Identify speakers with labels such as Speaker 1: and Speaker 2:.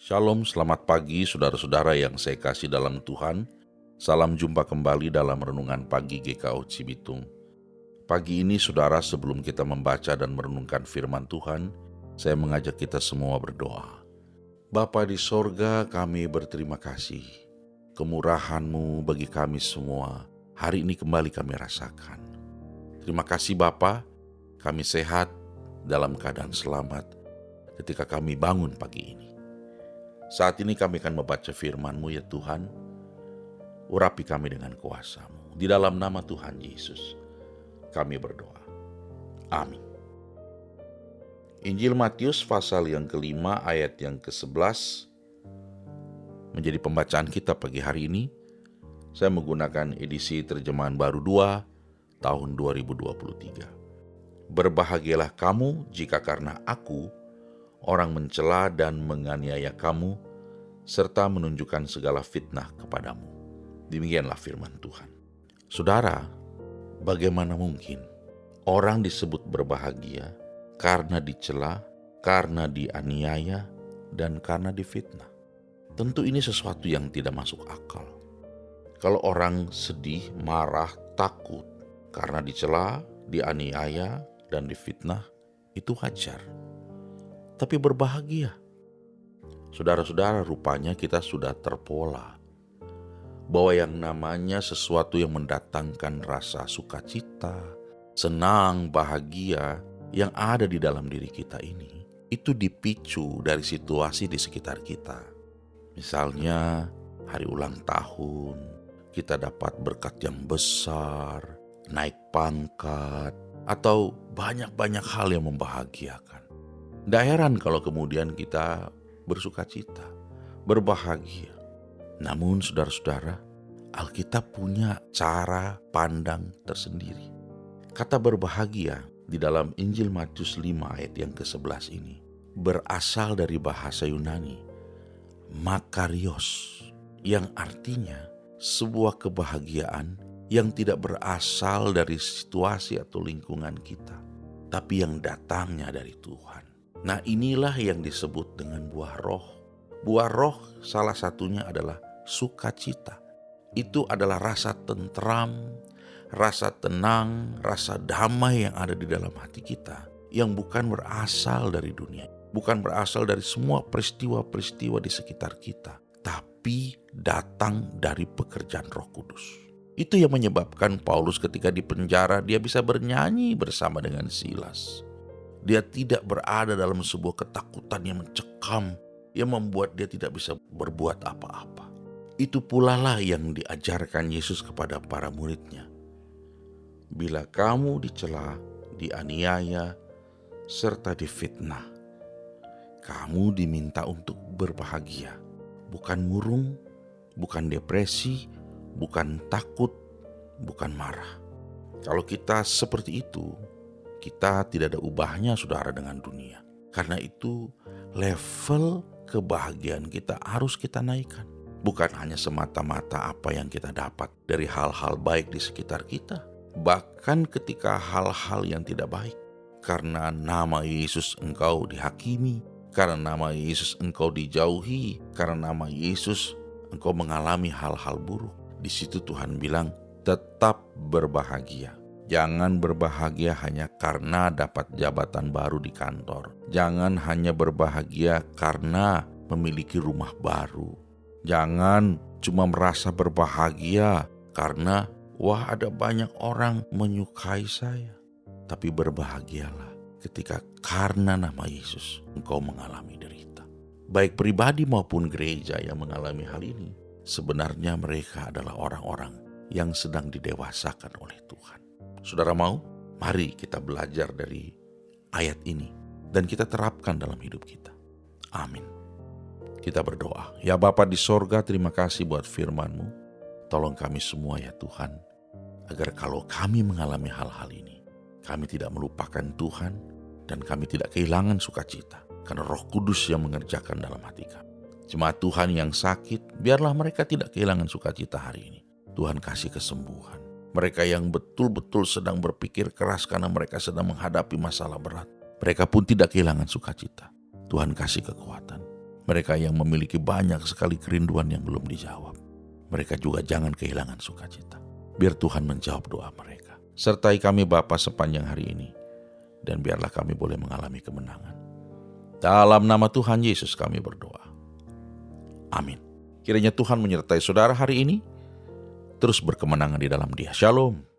Speaker 1: Shalom, selamat pagi saudara-saudara yang saya kasih dalam Tuhan. Salam jumpa kembali dalam Renungan Pagi GKO Cibitung. Pagi ini saudara, sebelum kita membaca dan merenungkan firman Tuhan, saya mengajak kita semua berdoa. Bapa di sorga, kami berterima kasih. Kemurahan-Mu bagi kami semua, hari ini kembali kami rasakan. Terima kasih Bapa, kami sehat dalam keadaan selamat ketika kami bangun pagi ini. Saat ini kami akan membaca firman-Mu ya Tuhan. Urapi kami dengan kuasa-Mu. Di dalam nama Tuhan Yesus kami berdoa. Amin. Injil Matius pasal yang kelima ayat yang ke-11 menjadi pembacaan kita pagi hari ini. Saya menggunakan edisi terjemahan baru 2 tahun 2023. Berbahagialah kamu jika karena aku orang mencela dan menganiaya kamu, serta menunjukkan segala fitnah kepadamu. Demikianlah firman Tuhan. Saudara, bagaimana mungkin orang disebut berbahagia karena dicela, karena dianiaya, dan karena difitnah? Tentu ini sesuatu yang tidak masuk akal. Kalau orang sedih, marah, takut karena dicela, dianiaya, dan difitnah, itu wajar. Tapi berbahagia. Saudara-saudara, rupanya kita sudah terpola bahwa yang namanya sesuatu yang mendatangkan rasa sukacita, senang, bahagia yang ada di dalam diri kita ini, itu dipicu dari situasi di sekitar kita. Misalnya hari ulang tahun, kita dapat berkat yang besar, naik pangkat, atau banyak-banyak hal yang membahagiakan. Tidak heran kalau kemudian kita bersukacita, berbahagia. Namun saudara-saudara, Alkitab punya cara pandang tersendiri. Kata berbahagia di dalam Injil Matius 5 ayat yang ke-11 ini berasal dari bahasa Yunani, makarios, yang artinya sebuah kebahagiaan yang tidak berasal dari situasi atau lingkungan kita, tapi yang datangnya dari Tuhan. Nah, inilah yang disebut dengan buah roh. Buah roh salah satunya adalah sukacita. Itu adalah rasa tentram, rasa tenang, rasa damai yang ada di dalam hati kita, yang bukan berasal dari dunia, bukan berasal dari semua peristiwa-peristiwa di sekitar kita, tapi datang dari pekerjaan Roh Kudus. Itu yang menyebabkan Paulus ketika di penjara dia bisa bernyanyi bersama dengan Silas. Dia tidak berada dalam sebuah ketakutan yang mencekam, yang membuat dia tidak bisa berbuat apa-apa. Itu pula lah yang diajarkan Yesus kepada para muridnya. Bila kamu dicela, dianiaya, serta difitnah, kamu diminta untuk berbahagia. Bukan murung, bukan depresi, bukan takut, bukan marah. Kalau kita seperti itu, kita tidak ada ubahnya saudara dengan dunia. Karena itu level kebahagiaan kita harus kita naikkan. Bukan hanya semata-mata apa yang kita dapat dari hal-hal baik di sekitar kita. Bahkan ketika hal-hal yang tidak baik. Karena nama Yesus engkau dihakimi. Karena nama Yesus engkau dijauhi. Karena nama Yesus engkau mengalami hal-hal buruk. Di situ Tuhan bilang, tetap berbahagia. Jangan berbahagia hanya karena dapat jabatan baru di kantor. Jangan hanya berbahagia karena memiliki rumah baru. Jangan cuma merasa berbahagia karena wah ada banyak orang menyukai saya. Tapi berbahagialah ketika karena nama Yesus engkau mengalami derita. Baik pribadi maupun gereja yang mengalami hal ini, sebenarnya mereka adalah orang-orang yang sedang didewasakan oleh Tuhan. Saudara mau? Mari kita belajar dari ayat ini dan kita terapkan dalam hidup kita. Amin. Kita berdoa. Ya Bapa di sorga, terima kasih buat firman-Mu. Tolong kami semua ya Tuhan, agar kalau kami mengalami hal-hal ini, kami tidak melupakan Tuhan dan kami tidak kehilangan sukacita. Karena Roh Kudus yang mengerjakan dalam hati kami. Jemaat Tuhan yang sakit, biarlah mereka tidak kehilangan sukacita hari ini. Tuhan kasih kesembuhan. Mereka yang betul-betul sedang berpikir keras karena mereka sedang menghadapi masalah berat, mereka pun tidak kehilangan sukacita. Tuhan kasih kekuatan. Mereka yang memiliki banyak sekali kerinduan yang belum dijawab, mereka juga jangan kehilangan sukacita. Biar Tuhan menjawab doa mereka. Sertai kami Bapa sepanjang hari ini, dan biarlah kami boleh mengalami kemenangan. Dalam nama Tuhan Yesus kami berdoa. Amin. Kiranya Tuhan menyertai saudara hari ini, terus berkemenangan di dalam Dia. Shalom.